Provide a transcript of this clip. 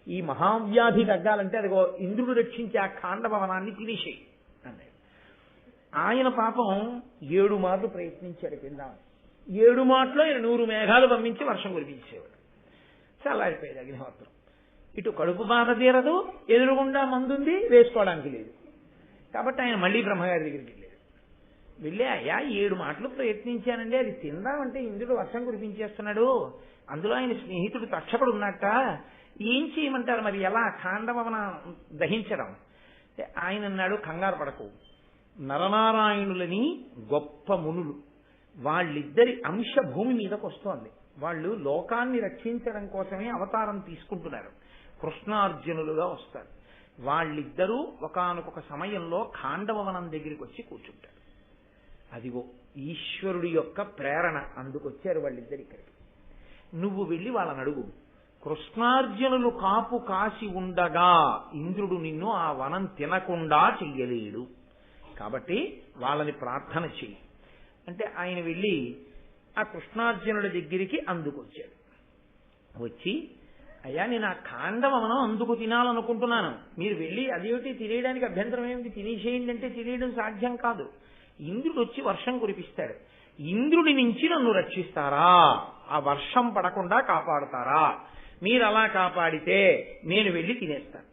ఈ మహావ్యాధి తగ్గాలంటే అదిగో ఇంద్రుడు రక్షించి ఆ ఖాండభవనాన్ని తినేసేయి అన్నాడు. ఆయన పాపం 7 మార్లు ప్రయత్నించాడు తిందామని. 7 మాటలో 100 మేఘాలు పంపించి వర్షం కురిపించేవాడు. చల్లారిపోయేది అగ్నిహోత్రం. ఇటు కడుపు బాధ తీరదు, ఎదురుగుండా మందుంది, వేసుకోవడానికి లేదు. కాబట్టి ఆయన మళ్ళీ బ్రహ్మగారి దగ్గరికి వెళ్ళాడు. వెళ్ళి అయ్యా 7 మాటలు ప్రయత్నించానండి, అది తిందామంటే ఇంద్రుడు వర్షం కురిపించేస్తున్నాడు, అందులో ఆయన స్నేహితుడు తక్షకుడు ఉన్నట్ట, ఏం చేయమంటారు మరి, ఎలా ఖాండభవన దహించడం? ఆయన అన్నాడు, కంగారు పడకు, నరనారాయణులని గొప్ప మునులు, వాళ్ళిద్దరి అంశ భూమి మీదకు వస్తోంది. వాళ్ళు లోకాన్ని రక్షించడం కోసమే అవతారం తీసుకుంటున్నారు. కృష్ణార్జునులుగా వస్తారు. వాళ్ళిద్దరూ ఒకానొక సమయంలో ఖాండభవనం దగ్గరికి వచ్చి కూర్చుంటారు. అదిగో ఈశ్వరుడి యొక్క ప్రేరణ, అందుకొచ్చారు వాళ్ళిద్దరు ఇక్కడికి. నువ్వు వెళ్ళి వాళ్ళని అడుగు, కృష్ణార్జునులు కాపు కాసి ఉండగా ఇంద్రుడు నిన్ను ఆ వనం తినకుండా చెయ్యలేడు, కాబట్టి వాళ్ళని ప్రార్థన చెయ్యి అంటే ఆయన వెళ్ళి ఆ కృష్ణార్జునుడి దగ్గరికి అందుకొచ్చాడు. వచ్చి, అయ్యా నేను ఆ ఖాండభవనం అందుకు తినాలనుకుంటున్నాను, మీరు వెళ్ళి అదేమిటి తినేయడానికి అభ్యంతరం ఏమిటి, తినేసేయండి అంటే తినేయడం సాధ్యం కాదు. ఇంద్రుడు వచ్చి వర్షం కురిపిస్తాడు, ఇంద్రుడి నుంచి నన్ను రక్షిస్తారా, ఆ వర్షం పడకుండా కాపాడుతారా? మీరు అలా కాపాడితే నేను వెళ్ళి తినేస్తాను.